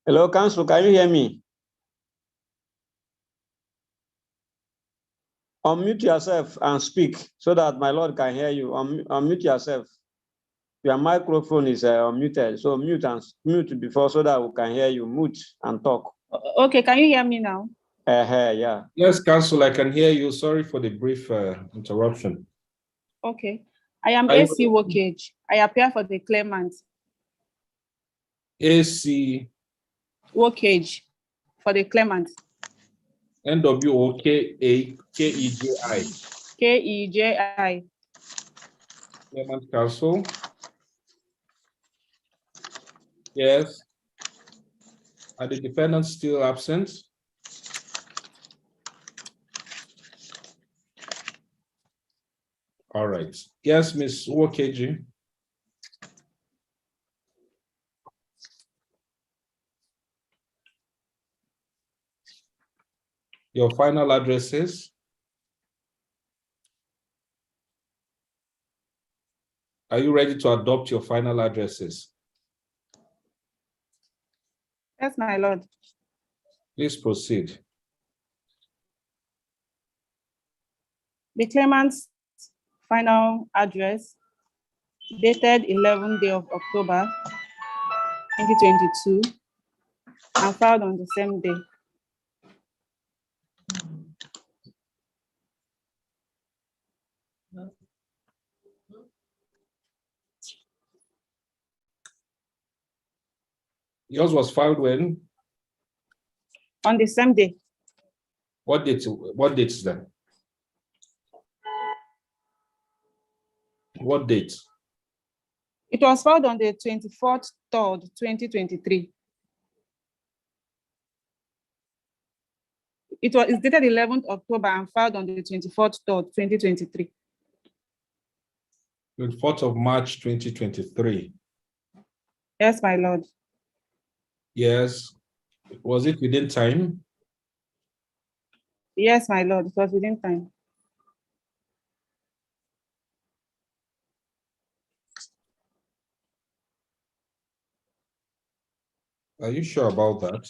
Hello, Council, can you hear me? Unmute yourself and speak so that my Lord can hear you. Unmute yourself. Your microphone is unmuted, so mute before so that we can hear you. Mute and talk. Okay, can you hear me now? Yeah. Yes, Council, I can hear you. Sorry for the brief interruption. Okay. I am AC Wokage. I appear for the claimant. AC Wokage for the claimant. NWOKAKEJI. KEJI. Claimant Council. Yes. Are the defendants still absent? All right. Yes, Ms. Wokeji. Your final addresses? Are you ready to adopt your final addresses? Yes, my Lord. Please proceed. The claimant's final address, dated 11th day of October, 2022, and filed on the same day. Yours was filed when? On the same day. What date is that? What date? It was filed on the 24th, 3rd, 2023. It's dated 11th October and filed on the 24th, 3rd, 2023. 24th of March, 2023. Yes, my Lord. Yes. Was it within time? Yes, my Lord. It was within time. Are you sure about that?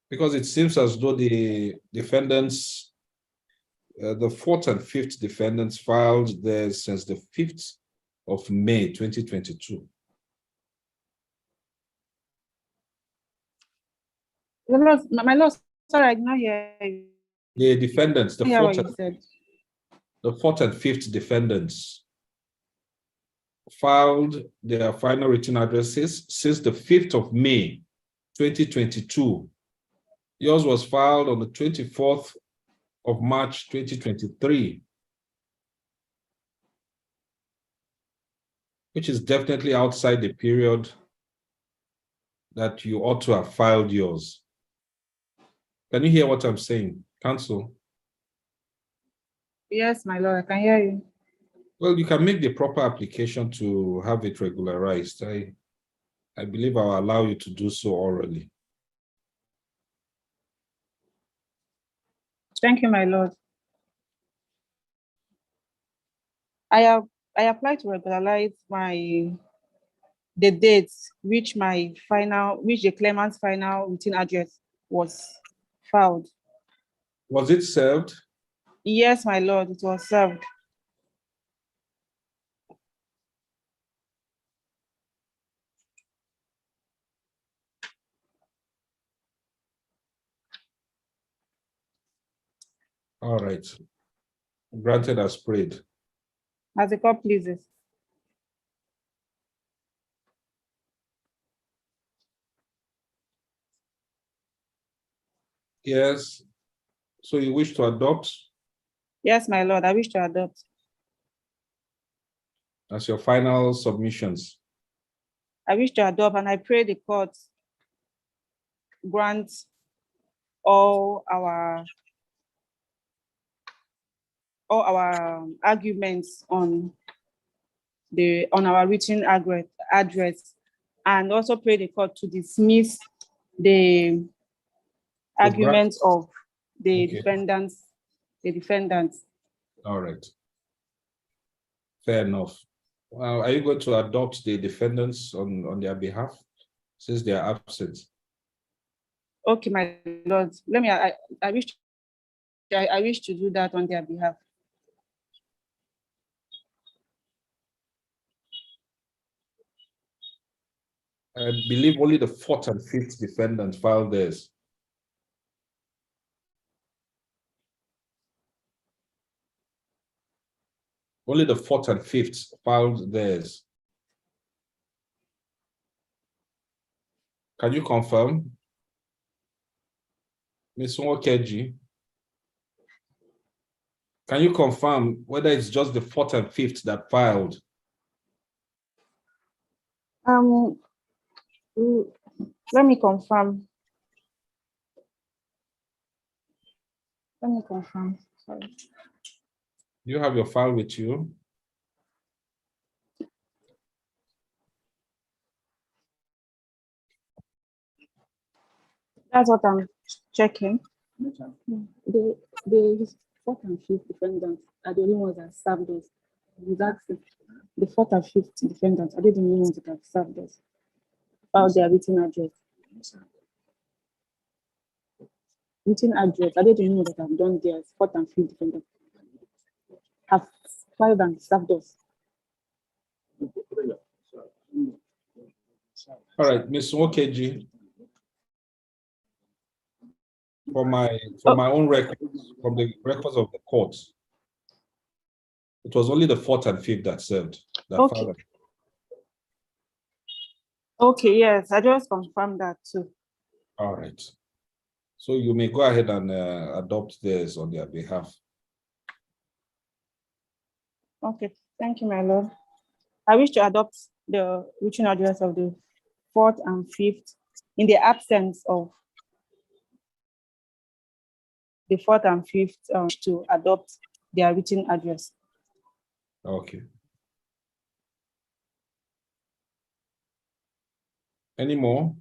Because it seems as though the defendants, the 4th and 5th defendants filed theirs since the 5th of May, 2022. My Lord, sorry, I did not hear you. The defendants, the Hear what 4th you said. the 4th and 5th defendants filed their final written addresses since the 5th of May, 2022. Yours was filed on the 24th of March, 2023, which is definitely outside the period that you ought to have filed yours. Can you hear what I'm saying, Counsel? Yes, my Lord, I can hear you. Well, you can make the proper application to have it regularized. I believe I'll allow you to do so orally. Thank you, my Lord. I applied to regularize the dates which the claimant's final written address was filed. Was it served? Yes, my Lord, it was served. All right. Granted as prayed. As the court pleases. Yes. So you wish to adopt Yes, my Lord, I wish to adopt. as your final submissions? I wish to adopt, and I pray the court grants all our arguments on our written address, and also pray the court to dismiss the arguments of the Okay. defendants. All right. Fair enough. Are you going to adopt the defendants on their behalf since they are absent? Okay, my Lord. I wish to do that on their behalf. I believe only the fourth and fifth defendant filed theirs. Only the fourth and fifth filed theirs. Can you confirm? Ms. Nwokeji, can you confirm whether it's just the fourth and fifth that filed? Let me confirm. Sorry. You have your file with you? That's what I'm checking. The fourth and fifth defendants are the only ones that served us. The fourth and fifth defendants are the only ones that have served us. About their written address. Written address, are they the only ones that have done their fourth and fifth defendants? Have filed and served us. All right, Ms. Nwokeji, for my own records, from the records of the court, it was only the fourth and fifth that served. Okay. Okay, yes, I just confirmed that too. All right. So you may go ahead and adopt theirs on their behalf. Okay, thank you, my Lord. I wish to adopt the written address of the fourth and fifth in the absence of the fourth and fifth to adopt their written address. Okay. Any more?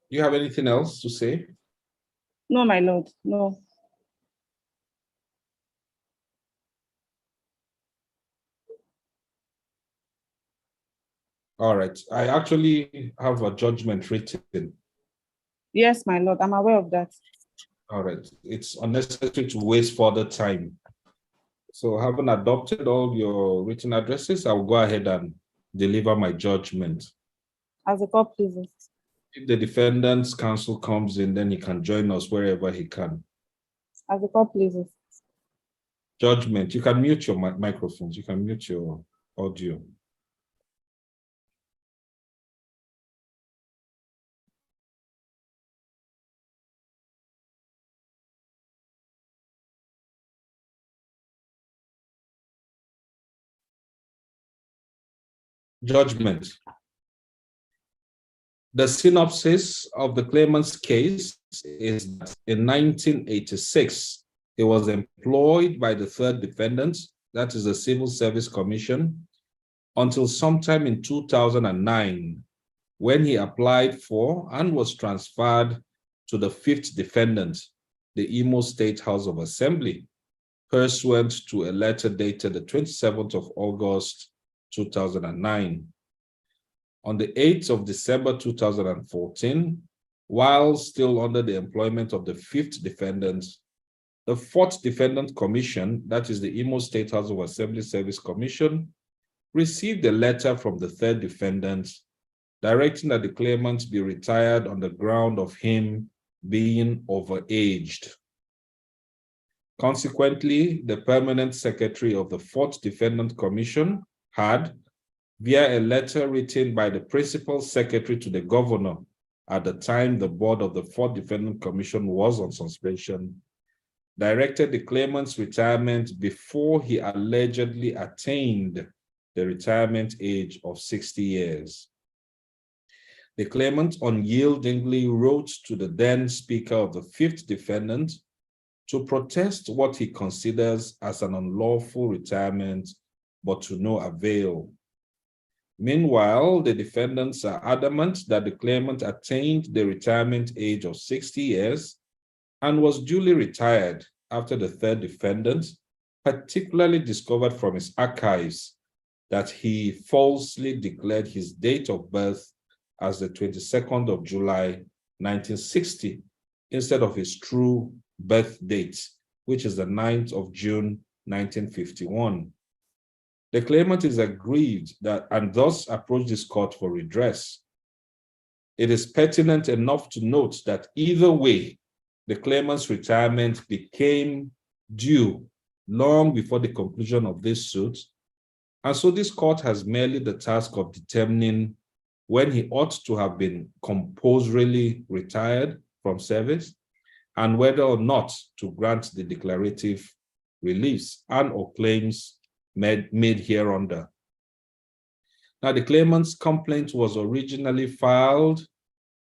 Do you have anything else to say? No, my Lord, no. All right. I actually have a judgment written. Yes, my Lord, I'm aware of that. All right. It's unnecessary to waste further time. So having adopted all your written addresses, I will go ahead and deliver my judgment. As the court pleases. If the defendant's counsel comes in, then he can join us wherever he can. As the court pleases. Judgment. You can mute your microphones. You can mute your audio. Judgment. The synopsis of the claimant's case is that in 1986, he was employed by the third defendant, that is the Civil Service Commission, until sometime in 2009, when he applied for and was transferred to the fifth defendant, the Imo State House of Assembly, pursuant to a letter dated the 27th of August, 2009. On the 8th of December 2014, while still under the employment of the fifth defendant, the fourth defendant commission, that is the Imo State House of Assembly Service Commission, received a letter from the third defendant directing that the claimant be retired on the ground of him being overaged. Consequently, the permanent secretary of the fourth defendant commission had, via a letter written by the principal secretary to the governor, at the time the board of the 4th Defendant Commission was on suspension, directed the claimant's retirement before he allegedly attained the retirement age of 60 years. The claimant unyieldingly wrote to the then Speaker of the 5th Defendant to protest what he considers as an unlawful retirement, but to no avail. Meanwhile, the defendants are adamant that the claimant attained the retirement age of 60 years and was duly retired after the 3rd defendant particularly discovered from his archives that he falsely declared his date of birth as the 22nd of July, 1960, instead of his true birth date, which is the 9th of June, 1951. The claimant is aggrieved that and thus approached this court for redress. It is pertinent enough to note that either way, the claimant's retirement became due long before the conclusion of this suit, and so this court has merely the task of determining when he ought to have been compulsorily retired from service and whether or not to grant the declarative reliefs and or claims made hereunder. Now, the claimant's complaint was originally filed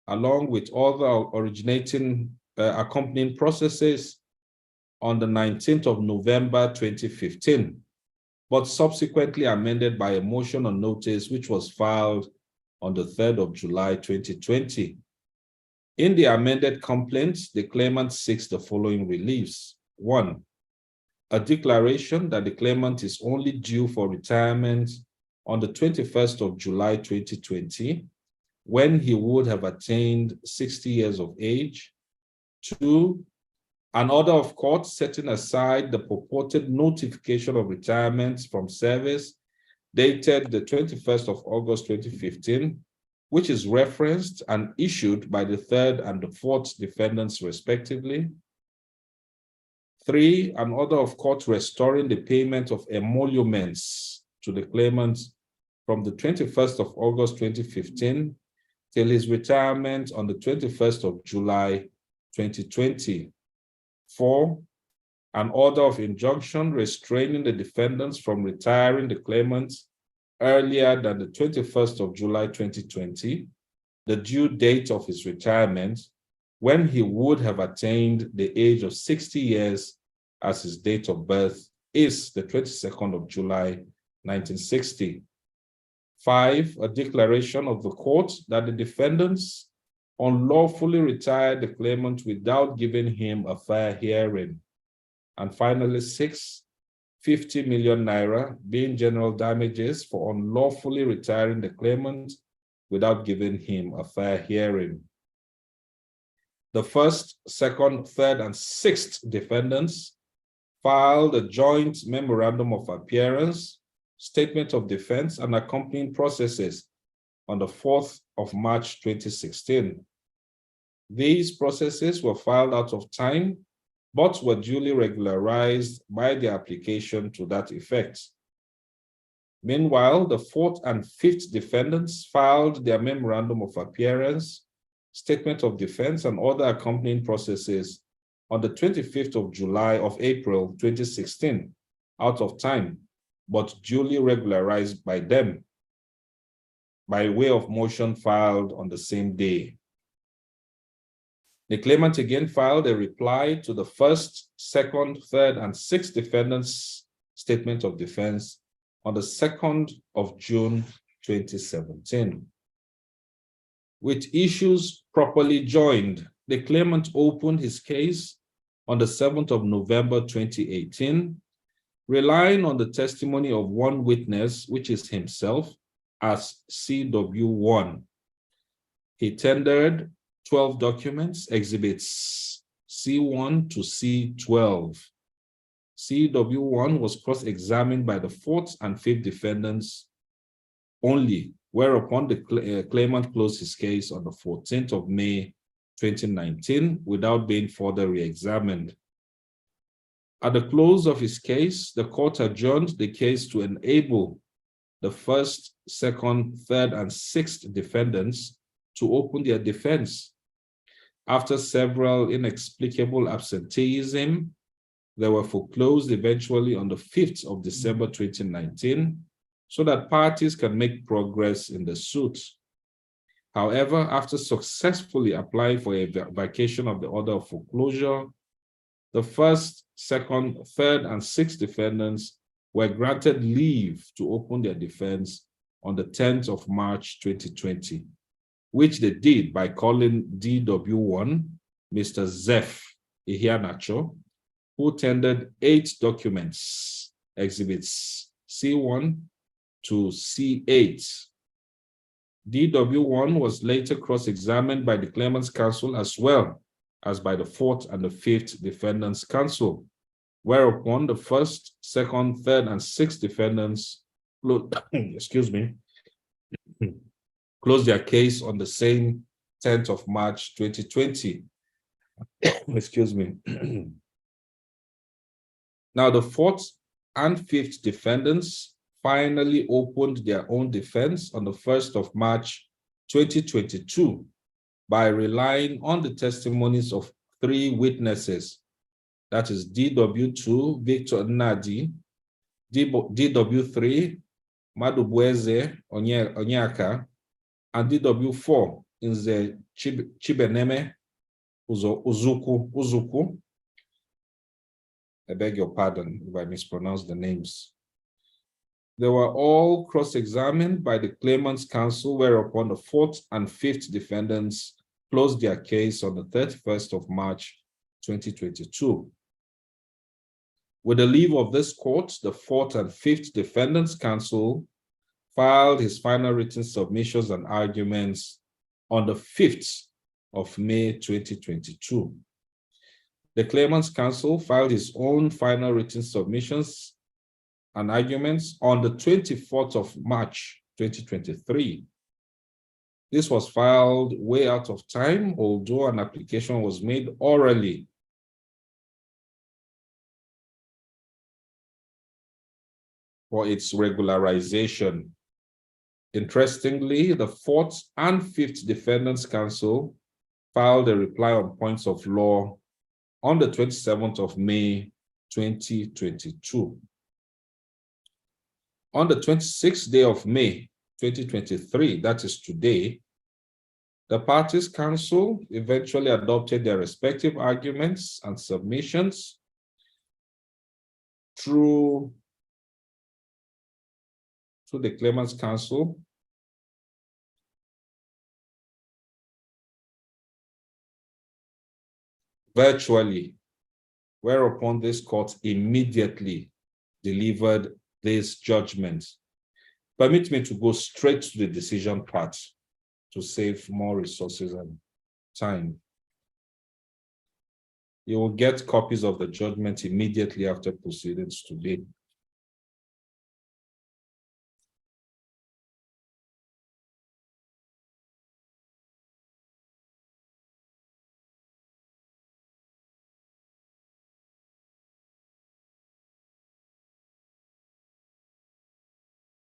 along with other originating accompanying processes on the 19th of November, 2015, but subsequently amended by a motion on notice, which was filed on the 3rd of July, 2020. In the amended complaint, the claimant seeks the following reliefs. 1, a declaration that the claimant is only due for retirement on the 21st of July, 2020, when he would have attained 60 years of age. 2, an order of court setting aside the purported notification of retirement from service dated the 21st of August, 2015, which is referenced and issued by the 3rd and the 4th defendants respectively. 3, an order of court restoring the payment of emoluments to the claimant from the 21st of August 2015 till his retirement on the 21st of July 2020. 4, an order of injunction restraining the defendants from retiring the claimant earlier than the 21st of July 2020, the due date of his retirement, when he would have attained the age of 60 years as his date of birth is the 22nd of July, 1960. 5, a declaration of the court that the defendants unlawfully retired the claimant without giving him a fair hearing. And finally, 6, 50 million naira being general damages for unlawfully retiring the claimant without giving him a fair hearing. The 1st, 2nd, 3rd, and 6th defendants filed a joint memorandum of appearance, statement of defense, and accompanying processes on the 4th of March 2016. These processes were filed out of time, but were duly regularized by the application to that effect. Meanwhile, the 4th and 5th defendants filed their memorandum of appearance, statement of defense, and other accompanying processes on the 25th of July of April 2016, out of time, but duly regularized by them by way of motion filed on the same day. The claimant again filed a reply to the 1st, 2nd, 3rd, and 6th defendants' statement of defense on the 2nd of June 2017. With issues properly joined, the claimant opened his case on the 7th of November 2018, relying on the testimony of one witness, which is himself, as CW1. He tendered 12 documents, exhibits C1 to C12. CW1 was cross-examined by the 4th and 5th defendants only, whereupon the claimant closed his case on the 14th of May 2019 without being further re-examined. At the close of his case, the court adjourned the case to enable the 1st, 2nd, 3rd, and 6th defendants to open their defense. After several inexplicable absenteeism, they were foreclosed eventually on the 5th of December 2019, so that parties can make progress in the suit. However, after successfully applying for a vacation of the order of foreclosure, the first, second, third, and sixth defendants were granted leave to open their defense on the 10th of March 2020, which they did by calling DW1, Mr. Zeph Ihianacho, who tendered 8 documents, exhibits C1 to C8. DW1 was later cross-examined by the Claimants Counsel as well as by the 4th and the 5th Defendants Counsel, whereupon the 1st, 2nd, 3rd, and 6th defendants closed their case on the same 10th of March 2020. Excuse me. Now, the 4th and 5th defendants finally opened their own defense on the 1st of March 2022 by relying on the testimonies of 3 witnesses, that is DW2, Victor Nnadi, DW3, Madubueze Onyeka, and DW4, Nze Chibeneme Uzuku. I beg your pardon if I mispronounce the names. They were all cross-examined by the Claimants Counsel, whereupon the 4th and 5th defendants closed their case on the 31st of March 2022. With the leave of this court, the 4th and 5th Defendants Counsel filed his final written submissions and arguments on the 5th of May 2022. The Claimants Counsel filed his own final written submissions and arguments on the 24th of March 2023. This was filed way out of time, although an application was made orally for its regularization. Interestingly, the 4th and 5th Defendants Counsel filed a reply on points of law on the 27th of May 2022. On the 26th day of May 2023, that is today, the parties' counsel eventually adopted their respective arguments and submissions through the Claimants Counsel virtually, whereupon this court immediately delivered this judgment. Permit me to go straight to the decision part to save more resources and time. You will get copies of the judgment immediately after proceedings today.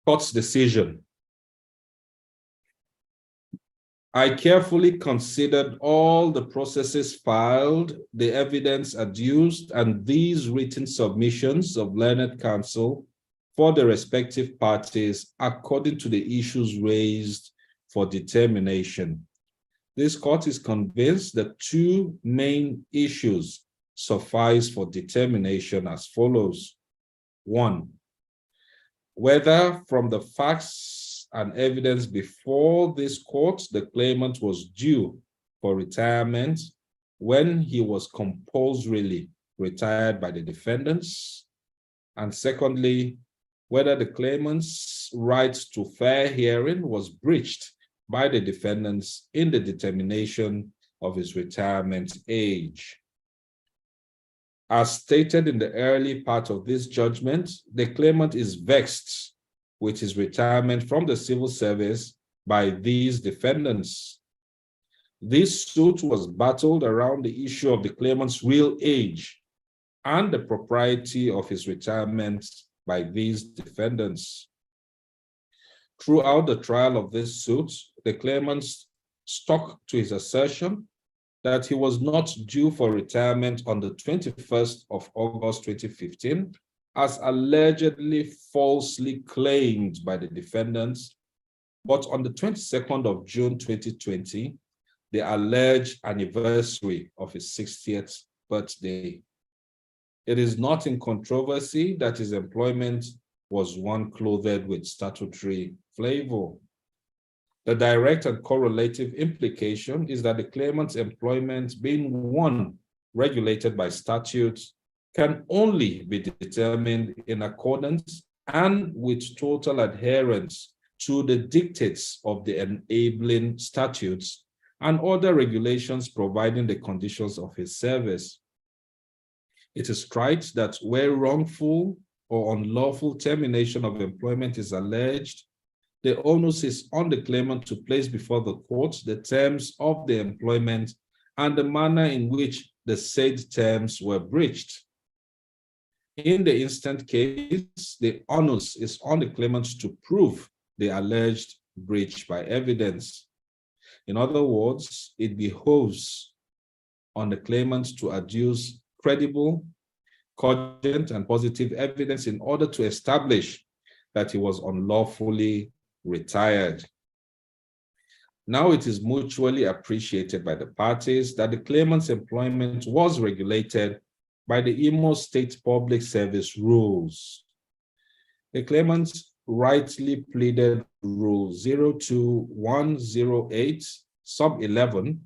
Court's decision. I carefully considered all the processes filed, the evidence adduced, and these written submissions of learned counsel for the respective parties according to the issues raised for determination. This court is convinced that 2 main issues suffice for determination as follows. 1, whether from the facts and evidence before this court, the claimant was due for retirement when he was compulsorily retired by the defendants. And secondly, whether the claimant's right to fair hearing was breached by the defendants in the determination of his retirement age. As stated in the early part of this judgment, the claimant is vexed with his retirement from the civil service by these defendants. This suit was battled around the issue of the claimant's real age and the propriety of his retirement by these defendants. Throughout the trial of this suit, the claimants stuck to his assertion that he was not due for retirement on the 21st of August 2015, as allegedly falsely claimed by the defendants, but on the 22nd of June 2020, the alleged anniversary of his 60th birthday. It is not in controversy that his employment was one clothed with statutory flavor. The direct and correlative implication is that the claimant's employment, being one regulated by statute, can only be determined in accordance and with total adherence to the dictates of the enabling statutes and other regulations providing the conditions of his service. It is right that where wrongful or unlawful termination of employment is alleged, the onus is on the claimant to place before the court the terms of the employment and the manner in which the said terms were breached. In the instant case, the onus is on the claimant to prove the alleged breach by evidence. In other words, it behoves on the claimant to adduce credible, cogent, and positive evidence in order to establish that he was unlawfully retired. Now it is mutually appreciated by the parties that the claimant's employment was regulated by the Imo State Public Service rules. The claimant rightly pleaded Rule 02108, sub 11,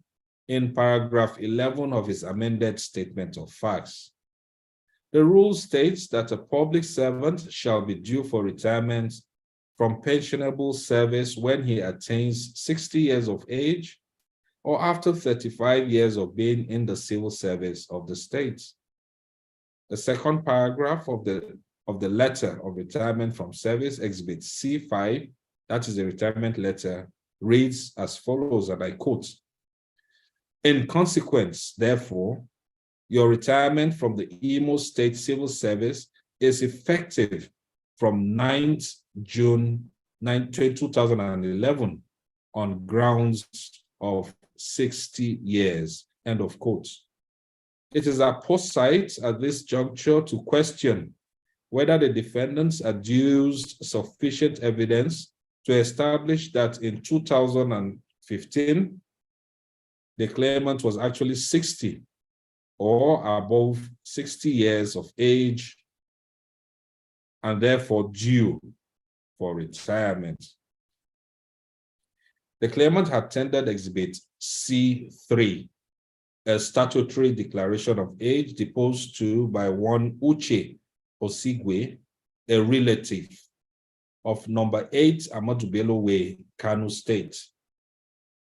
in paragraph 11 of his amended statement of facts. The rule states that a public servant shall be due for retirement from pensionable service when he attains 60 years of age or after 35 years of being in the civil service of the state. The second paragraph of the letter of retirement from service, Exhibit C5, that is the retirement letter, reads as follows, and I quote, "In consequence, therefore, your retirement from the Imo State Civil Service is effective from 9th June 2011 on grounds of 60 years, end of quote. It is apposite at this juncture to question whether the defendants adduced sufficient evidence to establish that in 2015, the claimant was actually 60 or above 60 years of age and therefore due for retirement. The claimant had tendered Exhibit C3, a statutory declaration of age deposed to by one Uche Osigwe, a relative of number 8 Amadou Bello Way, Kano State.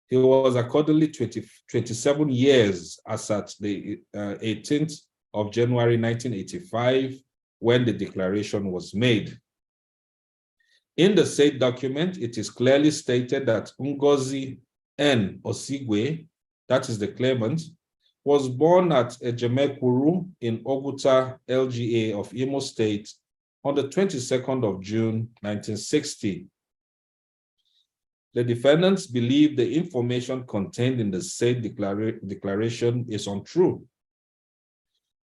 He was accordingly 27 years as at the 18th of January 1985 when the declaration was made. In the said document, it is clearly stated that Ngozi N. Osigwe, that is the claimant, was born at Ejemekuru in Oguta, LGA of Imo State on the 22nd of June, 1960. The defendants believe the information contained in the said declaration is untrue.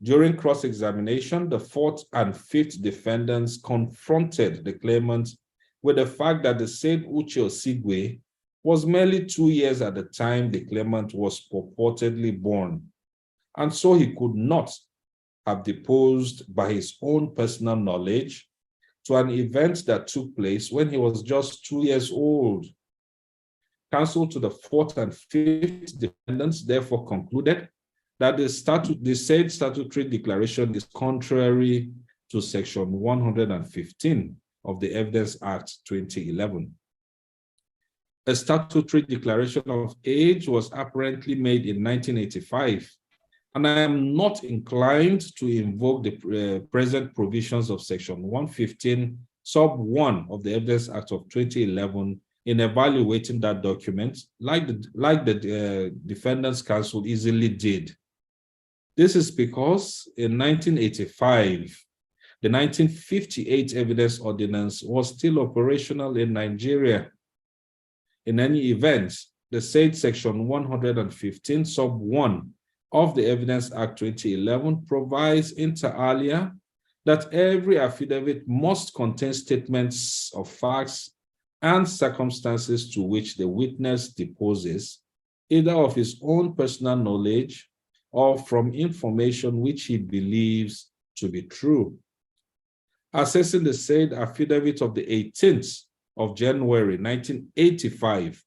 During cross-examination, the fourth and fifth defendants confronted the claimant with the fact that the said Uche Osigwe was merely 2 years at the time the claimant was purportedly born, and so he could not have deposed by his own personal knowledge to an event that took place when he was just 2 years old. Counsel to the fourth and fifth defendants therefore concluded that the said statutory declaration is contrary to Section 115 of the Evidence Act 2011. A statutory declaration of age was apparently made in 1985, and I am not inclined to invoke the present provisions of Section 115, sub 1 of the Evidence Act of 2011 in evaluating that document, like the defendants' counsel easily did. This is because in 1985, the 1958 Evidence Ordinance was still operational in Nigeria. In any event, the said section 115 sub 1 of the Evidence Act 2011 provides inter alia that every affidavit must contain statements of facts and circumstances to which the witness deposes, either of his own personal knowledge or from information which he believes to be true. Assessing the said affidavit of the 18th of January 1985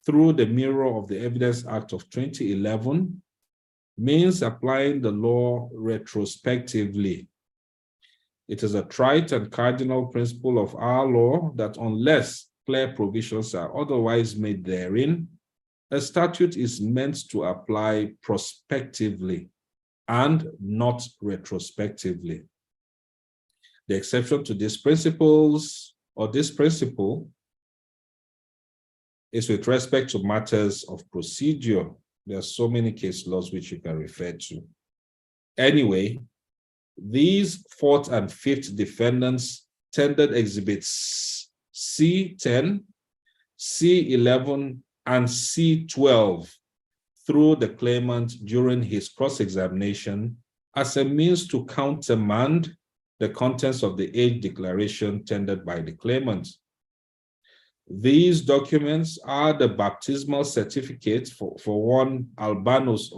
through the mirror of the Evidence Act of 2011 means applying the law retrospectively. It is a trite and cardinal principle of our law that unless clear provisions are otherwise made therein, a statute is meant to apply prospectively and not retrospectively. The exception to these principles, or this principle, is with respect to matters of procedure. There are so many case laws which you can refer to. Anyway, these fourth and fifth defendants tendered exhibits C10, C11, and C12 through the claimant during his cross-examination as a means to countermand the contents of the age declaration tendered by the claimant. These documents are the baptismal certificate for one Albanus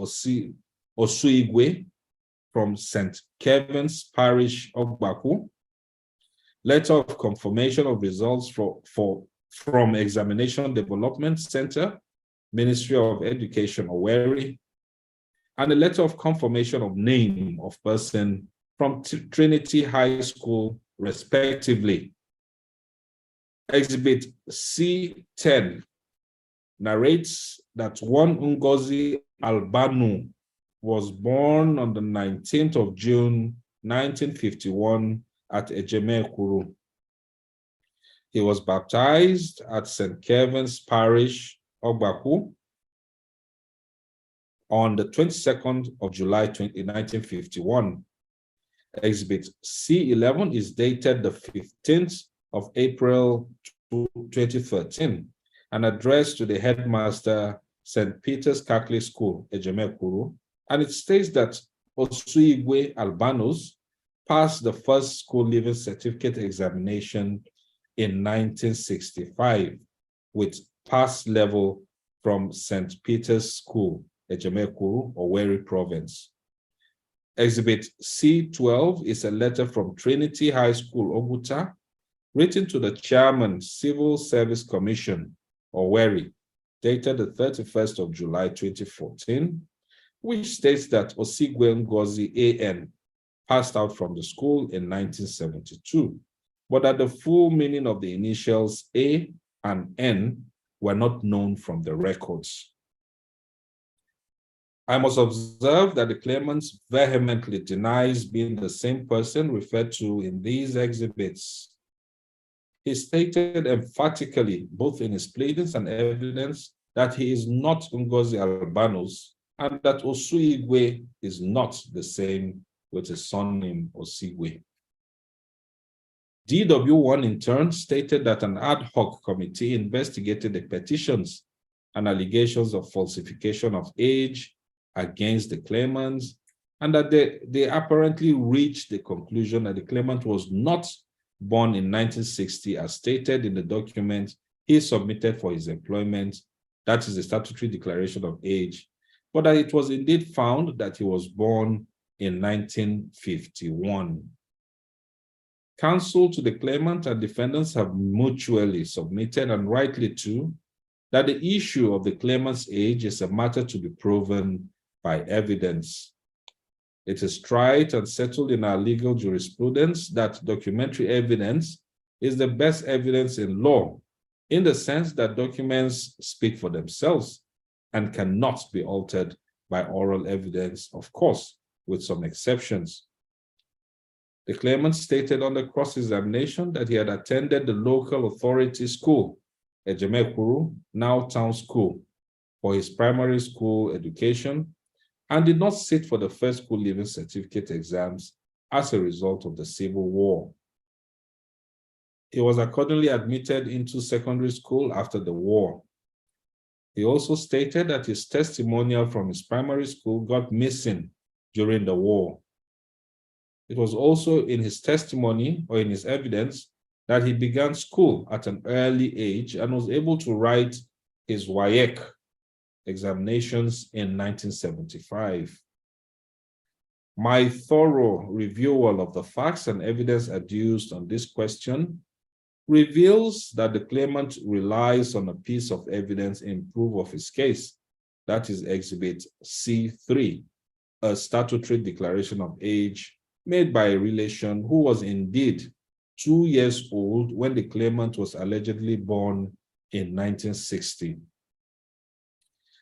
Osuigwe from St. Kevin's Parish, Ogbaku, letter of confirmation of results from Examination Development Center, Ministry of Education, Owerri, and a letter of confirmation of name of person from Trinity High School, respectively. Exhibit C10 narrates that one Ngozi Albanu was born on the 19th of June, 1951 at Ejemekuru. He was baptized at St. Kevin's Parish, Ogbaku, on the 22nd of July, 1951. Exhibit C11 is dated the 15th of April 2013 and addressed to the headmaster, St. Peter's Catholic School, Ejemekuru, and it states that Osuigwe Albanus passed the first school leaving certificate examination in 1965 with pass level from St. Peter's School, Ejemekuru, Owerri Province. Exhibit C12 is a letter from Trinity High School, Oguta, written to the Chairman, Civil Service Commission, Owerri, dated the 31st of July, 2014, which states that Osigwe Ngozi A.N. passed out from the school in 1972, but that the full meaning of the initials A and N were not known from the records. I must observe that the claimant vehemently denies being the same person referred to in these exhibits. He stated emphatically, both in his pleadings and evidence, that he is not Ngozi Albanus and that Osuigwe is not the same with his son named Osigwe. DW1 in turn stated that an ad hoc committee investigated the petitions and allegations of falsification of age against the claimants, and that they apparently reached the conclusion that the claimant was not born in 1960 as stated in the document he submitted for his employment, that is the statutory declaration of age, but that it was indeed found that he was born in 1951. Counsel to the claimant and defendants have mutually submitted, and rightly too, that the issue of the claimant's age is a matter to be proven by evidence. It is tried and settled in our legal jurisprudence that documentary evidence is the best evidence in law, in the sense that documents speak for themselves and cannot be altered by oral evidence, of course, with some exceptions. The claimant stated on the cross-examination that he had attended the local authority school, Ejemekuru, now town school, for his primary school education, and did not sit for the first school leaving certificate exams as a result of the Civil War. He was accordingly admitted into secondary school after the war. He also stated that his testimonial from his primary school got missing during the war. It was also in his testimony or in his evidence that he began school at an early age and was able to write his WAEC examinations in 1975. My thorough review of the facts and evidence adduced on this question reveals that the claimant relies on a piece of evidence in proof of his case, that is Exhibit C3, a statutory declaration of age made by a relation who was indeed 2 years old when the claimant was allegedly born in 1960.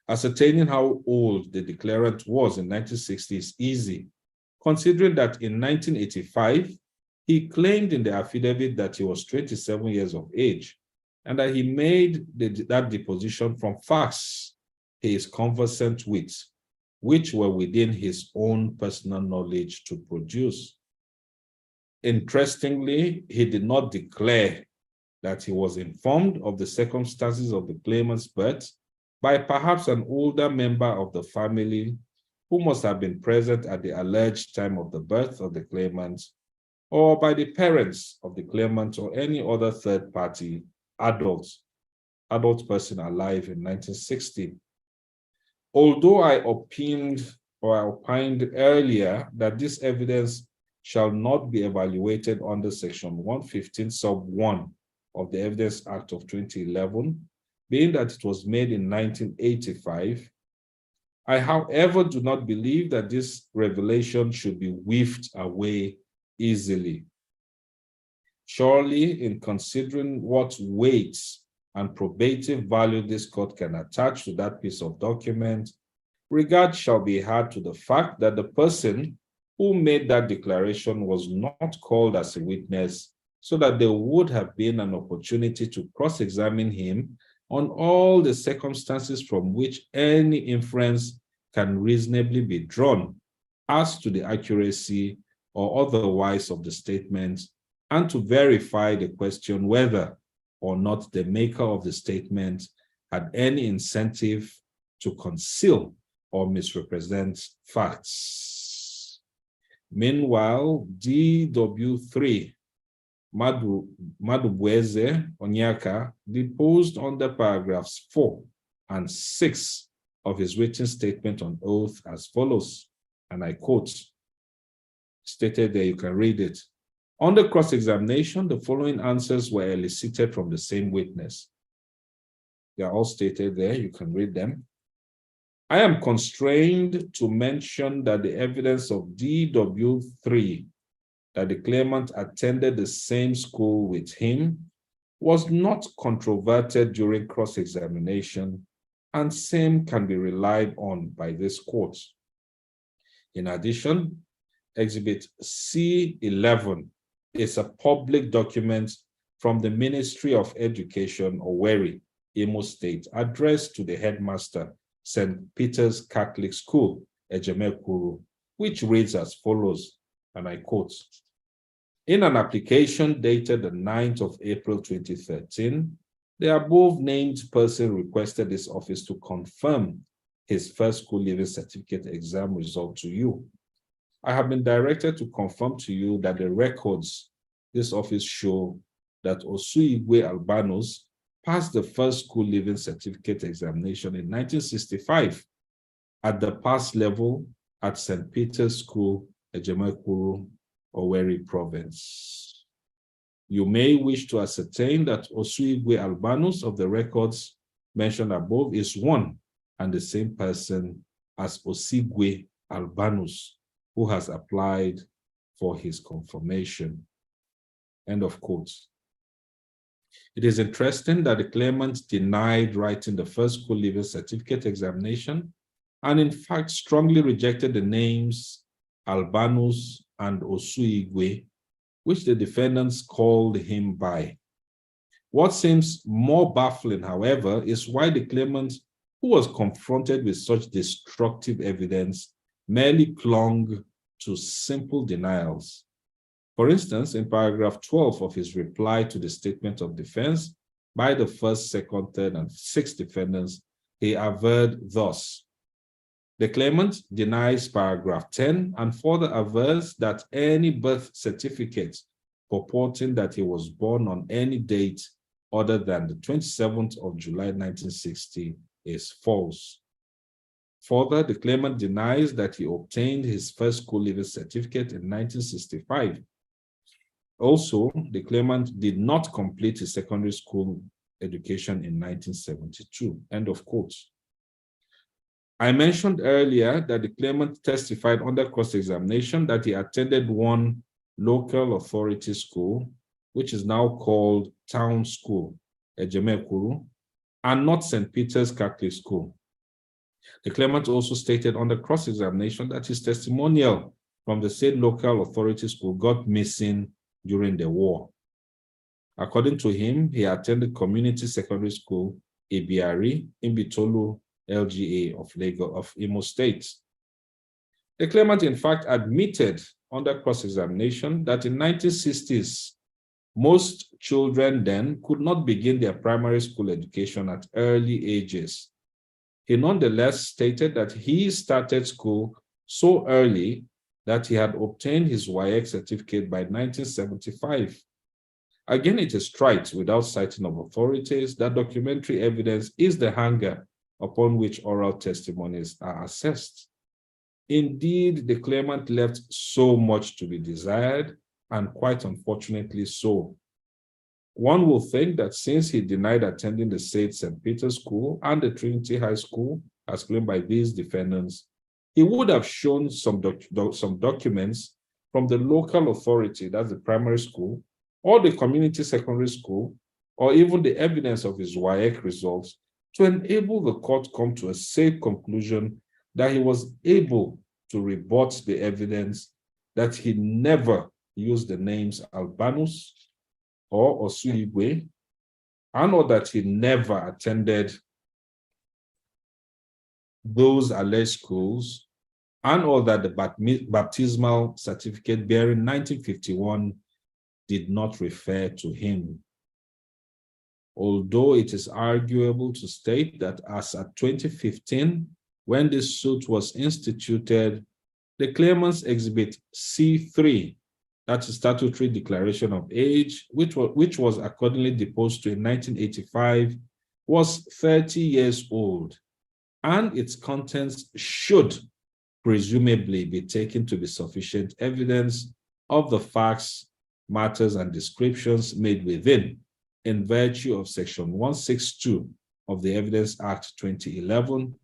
Ascertaining how old the declarant was in 1960 is easy, considering that in 1985, he claimed in the affidavit that he was 27 years of age and that he made that deposition from facts he is conversant with, which were within his own personal knowledge to produce. Interestingly, he did not declare that he was informed of the circumstances of the claimant's birth by perhaps an older member of the family who must have been present at the alleged time of the birth of the claimant, or by the parents of the claimant or any other third-party adult person alive in 1960. Although I opined earlier that this evidence shall not be evaluated under Section 115 sub 1 of the Evidence Act of 2011, being that it was made in 1985, I, however, do not believe that this revelation should be whiffed away easily. Surely, in considering what weights and probative value this court can attach to that piece of document, regard shall be had to the fact that the person who made that declaration was not called as a witness, so that there would have been an opportunity to cross-examine him on all the circumstances from which any inference can reasonably be drawn as to the accuracy or otherwise of the statement, and to verify the question whether or not the maker of the statement had any incentive to conceal or misrepresent facts. Meanwhile, DW3 Madubweze Onyaka deposed under paragraphs 4 and 6 of his written statement on oath as follows, and I quote, stated there, you can read it. On the cross-examination, the following answers were elicited from the same witness. They are all stated there, you can read them. I am constrained to mention that the evidence of DW3 that the claimant attended the same school with him was not controverted during cross-examination, and same can be relied on by this court. In addition, Exhibit C11 is a public document from the Ministry of Education, Owerri, Imo State, addressed to the headmaster, St. Peter's Catholic School, Ejemekuru, which reads as follows, and I quote, in an application dated the 9th of April 2013, the above named person requested this office to confirm his first school leaving certificate exam result to you. I have been directed to confirm to you that the records this office show that Osuigwe Albanus passed the first school leaving certificate examination in 1965 at the pass level at St. Peter's School, Ejemekuru, Owerri Province. You may wish to ascertain that Osuigwe Albanus of the records mentioned above is one and the same person as Osigwe Albanus, who has applied for his confirmation. End of quote. It is interesting that the claimant denied writing the first school leaving certificate examination and in fact strongly rejected the names Albanus and Osuigwe, which the defendants called him by. What seems more baffling, however, is why the claimant, who was confronted with such destructive evidence, merely clung to simple denials. For instance, in paragraph 12 of his reply to the statement of defense by the first, second, third, and sixth defendants, he averred thus. The claimant denies paragraph 10 and further avers that any birth certificate purporting that he was born on any date other than the 27th of July 1960 is false. Further, the claimant denies that he obtained his first school leaving certificate in 1965. Also, the claimant did not complete his secondary school education in 1972. End of quote. I mentioned earlier that the claimant testified under cross-examination that he attended one local authority school, which is now called Town School, Ejemekuru, and not St. Peter's Catholic School. The claimant also stated under cross-examination that his testimonial from the said local authority school got missing during the war. According to him, he attended community secondary school, Ibiari, Imbitolu, LGA of Lagos, of Imo State. The claimant, in fact, admitted under cross-examination that in 1960s, most children then could not begin their primary school education at early ages. He nonetheless stated that he started school so early that he had obtained his WAEC certificate by 1975. Again, it is trite, without citing of authorities, that documentary evidence is the hanger upon which oral testimonies are assessed. Indeed, the claimant left so much to be desired, and quite unfortunately so. One will think that since he denied attending the said St. Peter's School and the Trinity High School, as claimed by these defendants, he would have shown some documents from the local authority, that's the primary school, or the community secondary school, or even the evidence of his WAEC results to enable the court come to a safe conclusion that he was able to rebut the evidence that he never used the names Albanus or Osuigwe, and or that he never attended those alleged schools, and or that the baptismal certificate bearing 1951 did not refer to him. Although it is arguable to state that as at 2015, when this suit was instituted, the claimant's exhibit C3, that's a statutory declaration of age, which was accordingly deposed to in 1985, was 30 years old, and its contents should presumably be taken to be sufficient evidence of the facts, matters, and descriptions made within, in virtue of Section 162 of the Evidence Act 2011,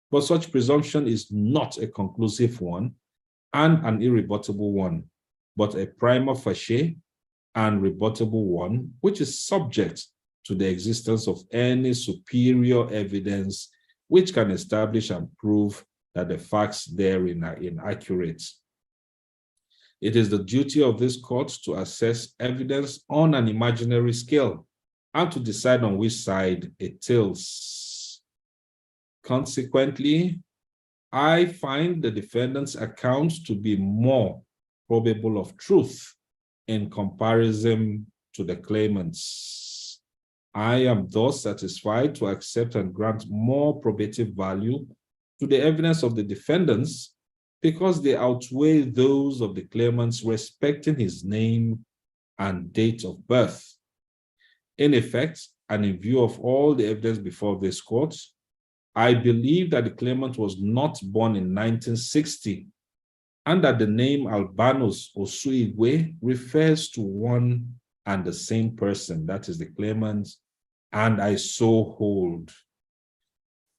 but such presumption is not a conclusive one and an irrebuttable one, but a prima facie and rebuttable one, which is subject to the existence of any superior evidence which can establish and prove that the facts therein are inaccurate. It is the duty of this court to assess evidence on an imaginary scale and to decide on which side it tilts. Consequently, I find the defendant's account to be more probable of truth in comparison to the claimant's. I am thus satisfied to accept and grant more probative value to the evidence of the defendants because they outweigh those of the claimants respecting his name and date of birth. In effect, and in view of all the evidence before this court, I believe that the claimant was not born in 1960 and that the name Albanus Osuigwe refers to one and the same person, that is the claimant, and I so hold.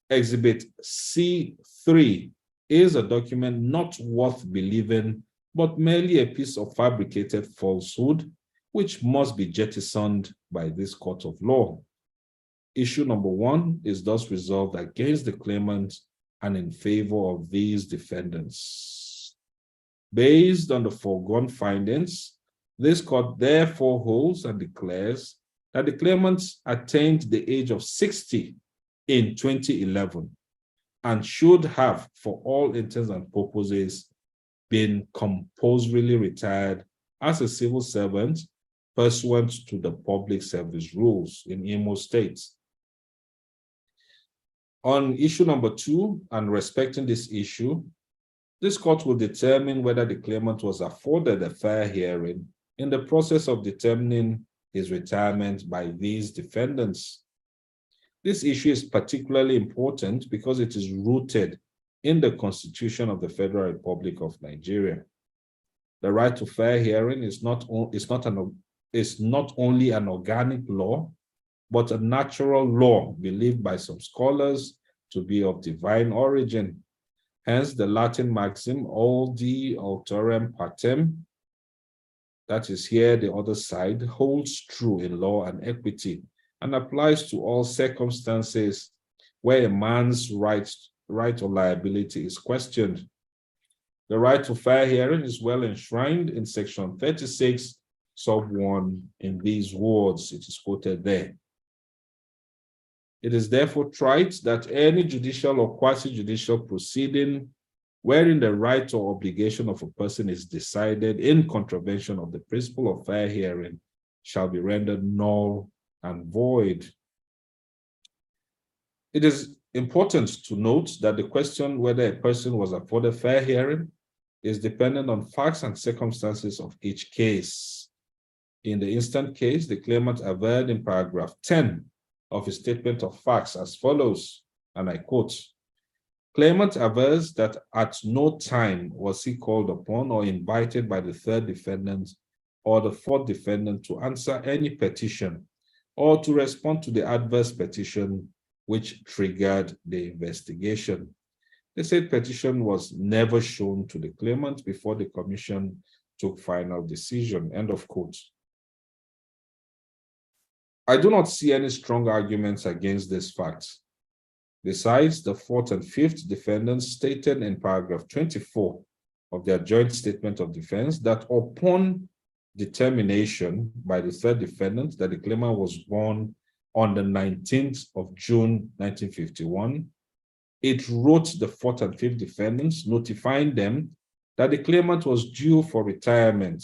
Exhibit C3 is a document not worth believing, but merely a piece of fabricated falsehood, which must be jettisoned by this court of law. Issue number 1 is thus resolved against the claimant and in favor of these defendants. Based on the foregone findings, this court therefore holds and declares that the claimant attained the age of 60 in 2011 and should have, for all intents and purposes, been compulsorily retired as a civil servant pursuant to the public service rules in Imo State. On issue number 2, and respecting this issue, this court will determine whether the claimant was afforded a fair hearing in the process of determining his retirement by these defendants. This issue is particularly important because it is rooted in the Constitution of the Federal Republic of Nigeria. The right to fair hearing is not only an organic law, but a natural law believed by some scholars to be of divine origin. Hence, the Latin maxim, audi autorem partem, that is here the other side, holds true in law and equity and applies to all circumstances where a man's right or liability is questioned. The right to fair hearing is well enshrined in section 36, sub 1, in these words. It is quoted there. It is therefore trite that any judicial or quasi-judicial proceeding wherein the right or obligation of a person is decided in contravention of the principle of fair hearing shall be rendered null and void. It is important to note that the question whether a person was afforded fair hearing is dependent on facts and circumstances of each case. In the instant case, the claimant averred in paragraph 10 of his statement of facts as follows, and I quote, "Claimant avers that at no time was he called upon or invited by the third defendant or the fourth defendant to answer any petition or to respond to the adverse petition which triggered the investigation. The said petition was never shown to the claimant before the commission took final decision." End of quote. I do not see any strong arguments against this fact. Besides, the fourth and fifth defendants stated in paragraph 24 of their joint statement of defense that upon determination by the third defendant that the claimant was born on the 19th of June, 1951, it wrote the fourth and fifth defendants, notifying them that the claimant was due for retirement.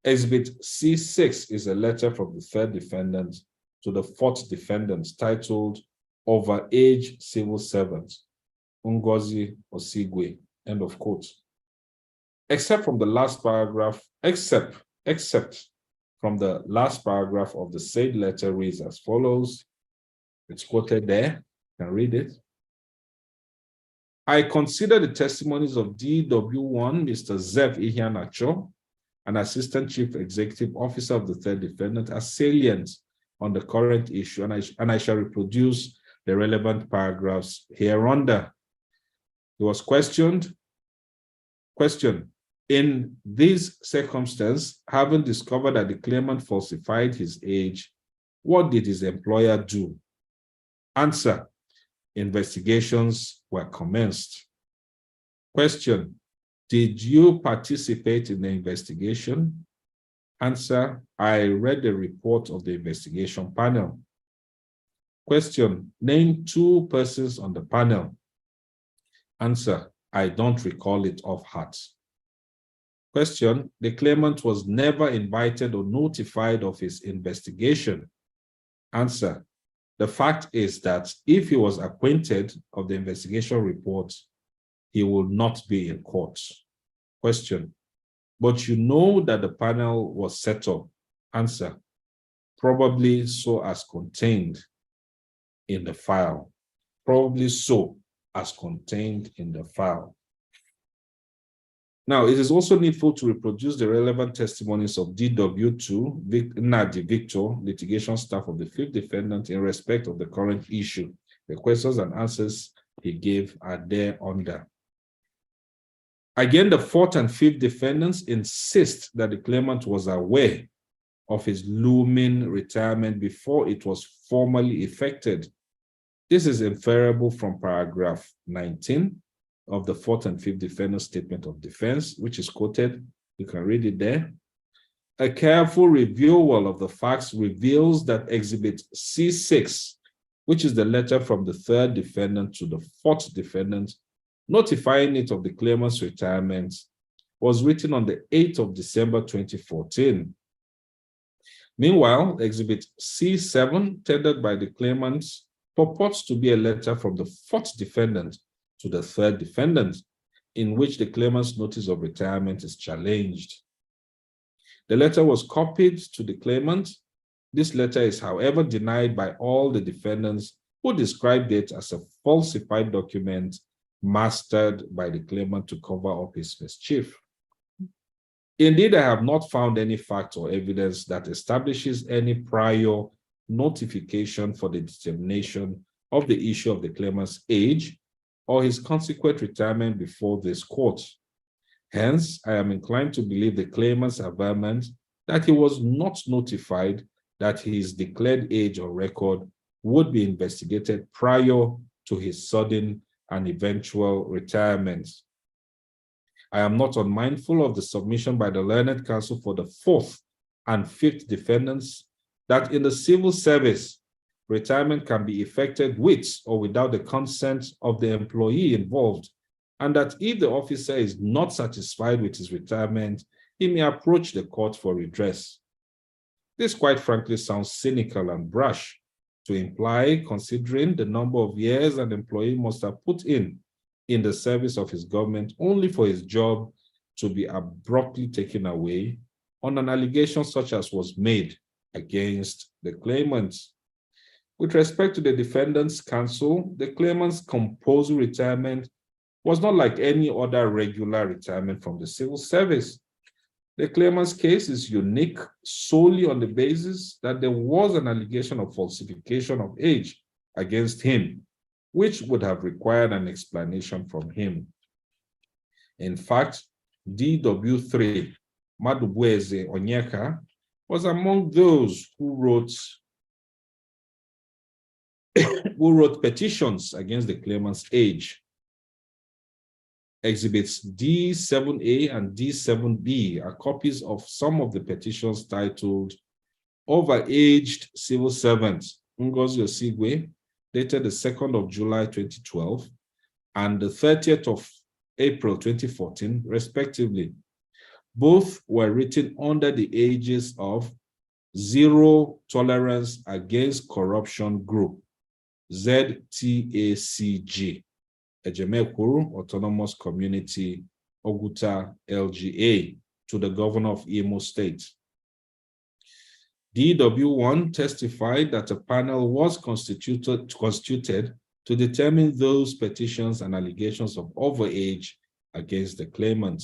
Exhibit C6 is a letter from the third defendant to the fourth defendant titled Overage Civil Servant, Ngozi Osigwe, end of quote. Except from the last paragraph, except from the last paragraph of the said letter reads as follows. It's quoted there, you can read it. "I consider the testimonies of DW1, Mr. Zev Ihianacho, an Assistant Chief Executive Officer of the third defendant, as salient on the current issue, and I shall reproduce the relevant paragraphs hereunder." He was questioned. Question: in this circumstance, having discovered that the claimant falsified his age, what did his employer do? Answer: investigations were commenced. Question: did you participate in the investigation? Answer: I read the report of the investigation panel. Question: name 2 persons on the panel. Answer: I don't recall it off heart. Question: the claimant was never invited or notified of his investigation. Answer: the fact is that if he was acquainted of the investigation report, he will not be in court. Question: but you know that the panel was set up. Answer: probably so as contained in the file. Probably so as contained in the file. Now, it is also needful to reproduce the relevant testimonies of DW2, Nadi Victor, litigation staff of the fifth defendant in respect of the current issue. The questions and answers he gave are there under. Again, the fourth and fifth defendants insist that the claimant was aware of his looming retirement before it was formally effected. This is inferable from paragraph 19 of the fourth and fifth defendant's statement of defense, which is quoted. You can read it there. A careful review of the facts reveals that Exhibit C6, which is the letter from the third defendant to the fourth defendant, notifying it of the claimant's retirement, was written on the 8th of December 2014. Meanwhile, Exhibit C7, tendered by the claimants purports to be a letter from the fourth defendant to the third defendant, in which the claimant's notice of retirement is challenged. The letter was copied to the claimant. This letter is, however, denied by all the defendants, who described it as a falsified document mastered by the claimant to cover up his mischief. Indeed, I have not found any fact or evidence that establishes any prior notification for the determination of the issue of the claimant's age or his consequent retirement before this court. Hence, I am inclined to believe the claimant's averment that he was not notified that his declared age or record would be investigated prior to his sudden and eventual retirement. I am not unmindful of the submission by the learned counsel for the fourth and fifth defendants that in the civil service, retirement can be effected with or without the consent of the employee involved, and that if the officer is not satisfied with his retirement, he may approach the court for redress. This, quite frankly, sounds cynical and brash to imply, considering the number of years an employee must have put in the service of his government only for his job to be abruptly taken away on an allegation such as was made against the claimant. With respect to the defendant's counsel, the claimant's compulsory retirement was not like any other regular retirement from the civil service. The claimant's case is unique solely on the basis that there was an allegation of falsification of age against him, which would have required an explanation from him. In fact, DW3, Madubueze Onyeka, was among those who wrote petitions against the claimant's age. Exhibits D7A and D7B are copies of some of the petitions titled Overaged Civil Servant, Ngozi Osigwe, dated the 2nd of July 2012 and the 30th of April 2014, respectively. Both were written under the aegis of Zero Tolerance Against Corruption Group, ZTACG, Ejemekwuru Autonomous Community, Oguta LGA, to the governor of Imo State. DW1 testified that a panel was constituted to determine those petitions and allegations of overage against the claimant.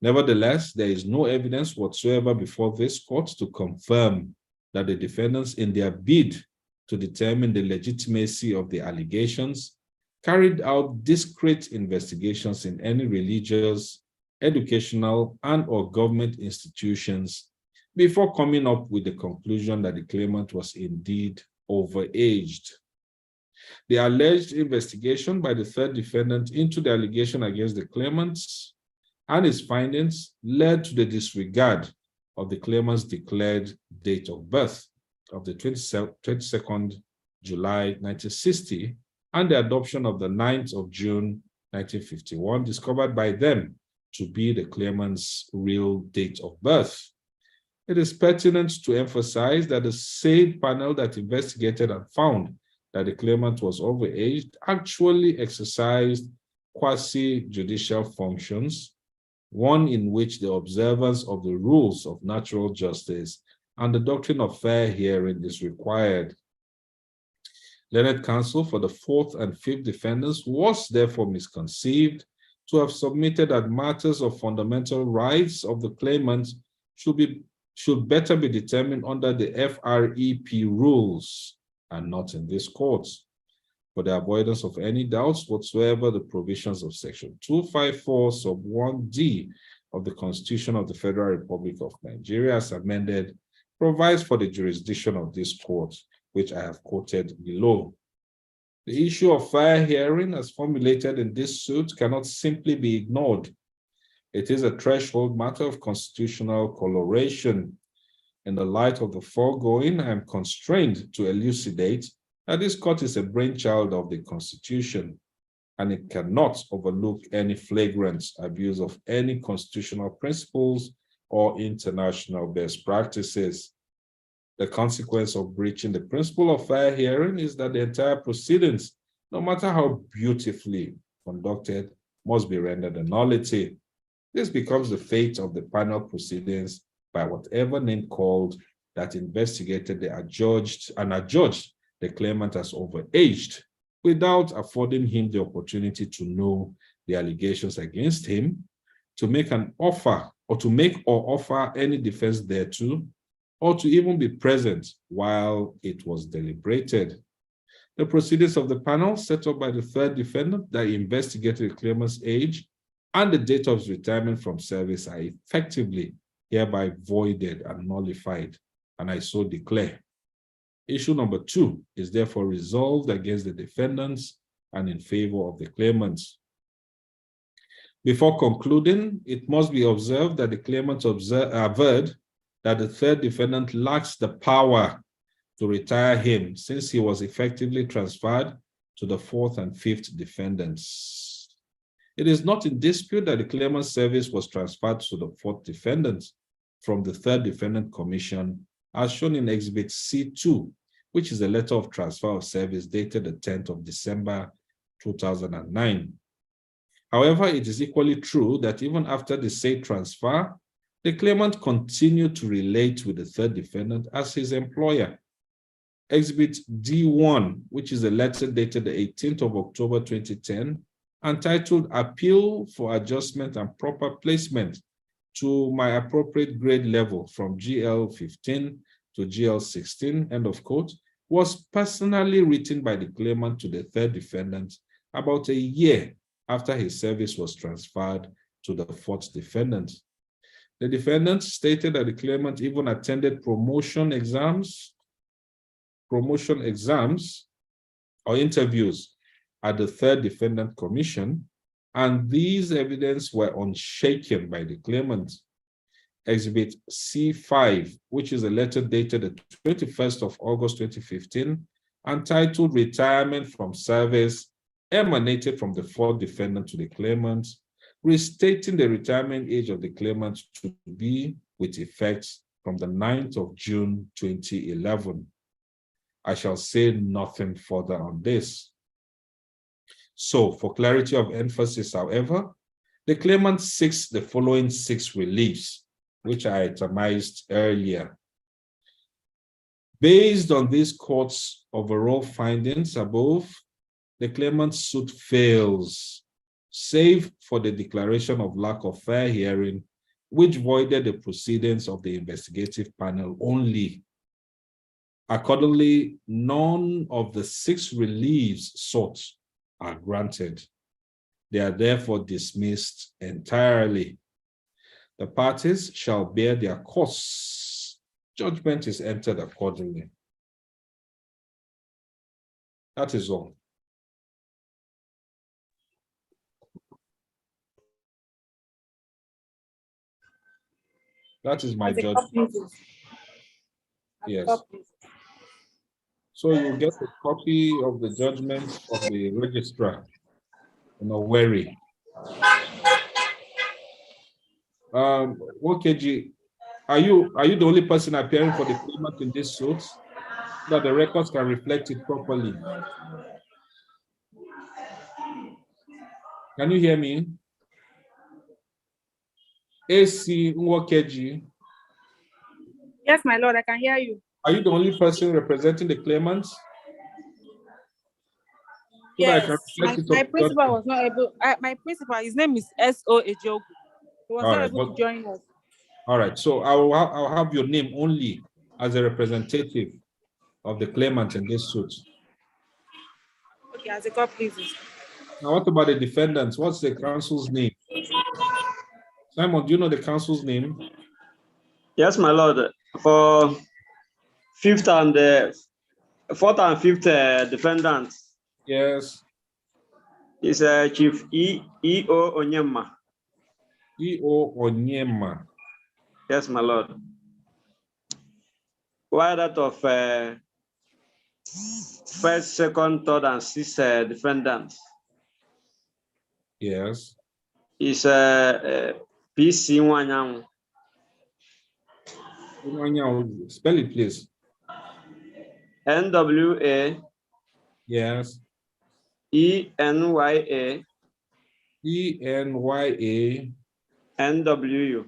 Nevertheless, there is no evidence whatsoever before this court to confirm that the defendants, in their bid to determine the legitimacy of the allegations, carried out discrete investigations in any religious, educational, and/or government institutions before coming up with the conclusion that the claimant was indeed overaged. The alleged investigation by the third defendant into the allegation against the claimants and his findings led to the disregard of the claimant's declared date of birth of the 22nd July 1960 and the adoption of the 9th of June 1951, discovered by them to be the claimant's real date of birth. It is pertinent to emphasize that the said panel that investigated and found that the claimant was overaged actually exercised quasi-judicial functions, one in which the observance of the rules of natural justice and the doctrine of fair hearing is required. Learned counsel for the fourth and fifth defendants was therefore misconceived to have submitted that matters of fundamental rights of the claimant should better be determined under the FREP rules and not in this court. For the avoidance of any doubts whatsoever, the provisions of Section 254, Sub 1D of the Constitution of the Federal Republic of Nigeria, as amended, provides for the jurisdiction of this court, which I have quoted below. The issue of fair hearing, as formulated in this suit, cannot simply be ignored. It is a threshold matter of constitutional coloration. In the light of the foregoing, I am constrained to elucidate that this court is a brainchild of the Constitution, and it cannot overlook any flagrant abuse of any constitutional principles or international best practices. The consequence of breaching the principle of fair hearing is that the entire proceedings, no matter how beautifully conducted, must be rendered a nullity. This becomes the fate of the panel proceedings by whatever name called that investigated and adjudged the claimant as overaged without affording him the opportunity to know the allegations against him, to make an offer or to make or offer any defense thereto, or to even be present while it was deliberated. The proceedings of the panel set up by the third defendant that investigated the claimant's age and the date of his retirement from service are effectively hereby voided and nullified, and I so declare. Issue number 2 is therefore resolved against the defendants and in favor of the claimants. Before concluding, it must be observed that the claimant averred that the third defendant lacks the power to retire him since he was effectively transferred to the fourth and fifth defendants. It is not in dispute that the claimant's service was transferred to the fourth defendant from the third defendant commission, as shown in Exhibit C2, which is a letter of transfer of service dated the 10th of December 2009. However, it is equally true that even after the said transfer, the claimant continued to relate with the third defendant as his employer. Exhibit D1, which is a letter dated the 18th of October 2010, entitled Appeal for Adjustment and Proper Placement to my appropriate grade level from GL 15 to GL 16, end of quote, was personally written by the claimant to the third defendant about a year after his service was transferred to the fourth defendant. The defendant stated that the claimant even attended promotion exams or interviews at the third defendant commission, and these evidence were unshaken by the claimant. Exhibit C5, which is a letter dated the 21st of August 2015, entitled Retirement from Service, emanated from the fourth defendant to the claimant, restating the retirement age of the claimant to be with effect from the 9th of June 2011. I shall say nothing further on this. So, for clarity of emphasis, however, the claimant seeks the following 6 reliefs, which I itemized earlier. Based on these court's overall findings above, the claimant's suit fails, save for the declaration of lack of fair hearing, which voided the proceedings of the investigative panel only. Accordingly, none of the 6 reliefs sought are granted. They are therefore dismissed entirely. The parties shall bear their costs. Judgment is entered accordingly. That is all. That is my judgment. Yes. So you get a copy of the judgment of the registrar in Owerri. OKG, are you the only person appearing for the claimant in this suit, so that the records can reflect it properly? Can you hear me? AC OKG. Yes, my lord, I can hear you. Are you the only person representing the claimant? So Yes, my principal was not able. My principal, his name is S.O. Ejogu. He was not able to join us. All right, so I'll have your name only as a representative of the claimant in this suit. Okay, as a God pleases. Now, what about the defendants? What's the counsel's name? Simon, do you know the counsel's name? Yes, my lord. For fourth and fifth defendants. Yes. Is Chief E.O. Onyema. E.O. Onyema. Yes, my lord. While that of first, second, third, and sixth defendants. Yes. Is P.C. Wanyang. Spell it, please. NWA Yes. ENYA ENYA NWU.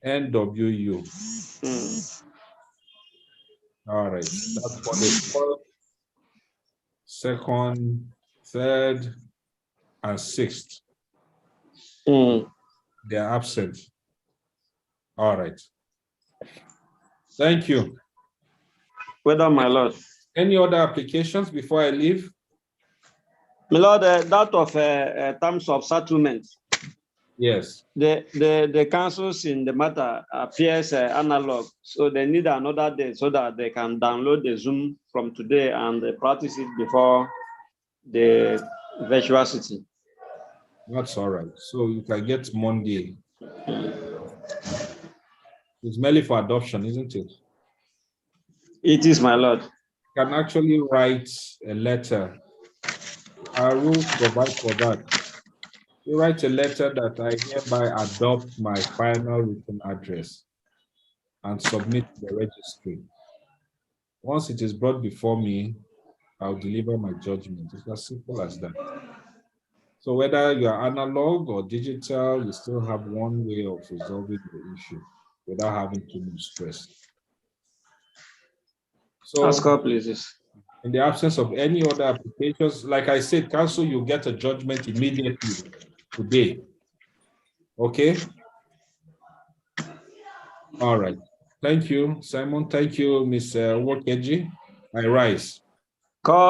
NWU. All right. That's for the first, second, third, and sixth. They are absent. All right. Thank you. Well done, my lord. Any other applications before I leave? My lord, that of terms of settlement. Yes. The councils in the matter appears analog, so they need another day so that they can download the Zoom from today and practice it before the virtual sitting. That's all right. So you can get Monday. It's merely for adoption, isn't it? It is, my lord. You can actually write a letter. Our rules provide for that. You write a letter that I hereby adopt my final written address and submit to the registry. Once it is brought before me, I'll deliver my judgment. It's as simple as that. So whether you are analog or digital, you still have one way of resolving the issue without having too much stress. So, Ask her, please. in the absence of any other applications, like I said, council, you get a judgment immediately today. Okay? All right. Thank you, Simon. Thank you, Ms. Wokeji. I rise. Call